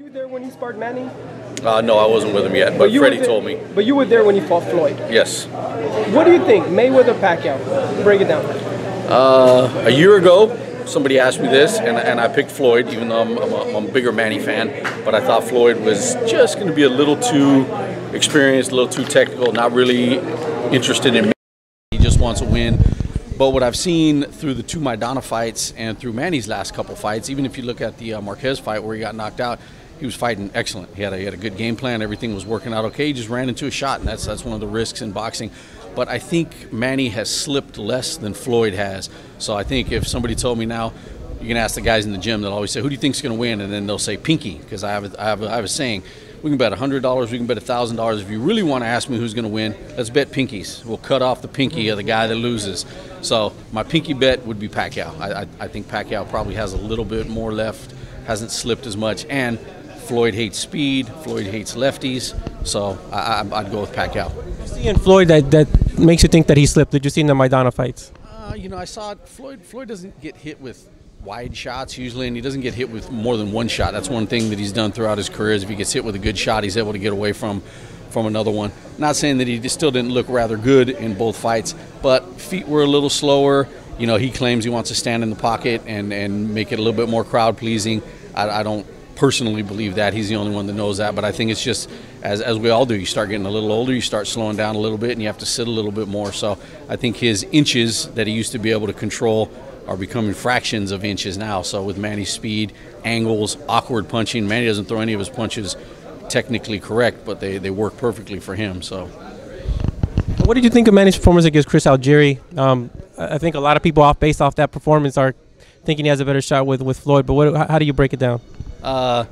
You there when he sparred Manny? No, I wasn't with him yet, but Freddie told me. But you were there when he fought Floyd? Yes. What do you think, Mayweather Pacquiao? Break it down. A year ago, somebody asked me this, and I picked Floyd, even though I'm a bigger Manny fan, but I thought Floyd was just going to be a little too experienced, a little too technical, not really interested in Manny. He just wants to win. But what I've seen through the two Maidana fights and through Manny's last couple fights, even if you look at the Marquez fight where he got knocked out, he was fighting excellent. He had a good game plan. Everything was working out okay. He just ran into a shot, and that's one of the risks in boxing. But I think Manny has slipped less than Floyd has. So I think if somebody told me now, you can ask the guys in the gym, they'll always say, who do you think's going to win? And then they'll say pinky, because I have a saying, we can bet $100, we can bet $1,000. If you really want to ask me who's going to win, let's bet pinkies. We'll cut off the pinky of the guy that loses. So my pinky bet would be Pacquiao. I think Pacquiao probably has a little bit more left, hasn't slipped as much, and Floyd hates speed, Floyd hates lefties, so I'd go with Pacquiao. Did you see in Floyd that makes you think that he slipped? Did you see in the Maidana fights? You know, I saw it. Floyd doesn't get hit with wide shots usually, and he doesn't get hit with more than one shot. That's one thing that he's done throughout his career is if he gets hit with a good shot, he's able to get away from another one. Not saying that he still didn't look rather good in both fights, but feet were a little slower. You know, he claims he wants to stand in the pocket and make it a little bit more crowd-pleasing. I don't personally believe that. He's the only one that knows that, but I think it's just as we all do, you start getting a little older, you start slowing down a little bit, and you have to sit a little bit more. So I think his inches that he used to be able to control are becoming fractions of inches now. So with Manny's speed, angles, awkward punching, Manny doesn't throw any of his punches technically correct, but they work perfectly for him. So what did you think of Manny's performance against Chris Algieri? I think a lot of people based off that performance are thinking he has a better shot with Floyd, but how do you break it down? I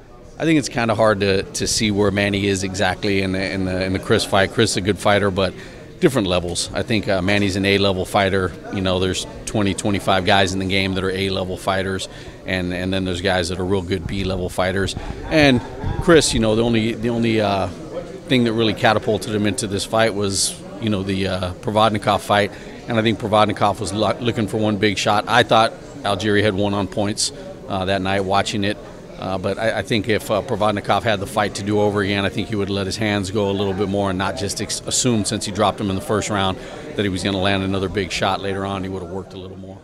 think it's kind of hard to see where Manny is exactly in the Chris fight. Chris is a good fighter, but different levels. I think Manny's an A-level fighter. You know, there's 20, 25 guys in the game that are A-level fighters, and then there's guys that are real good B-level fighters. And Chris, you know, the only thing that really catapulted him into this fight was, you know, the Provodnikov fight, and I think Provodnikov was looking for one big shot. I thought Algieri had won on points that night watching it. But I think if Provodnikov had the fight to do over again, I think he would let his hands go a little bit more and not just assume, since he dropped him in the first round, that he was going to land another big shot later on. He would have worked a little more.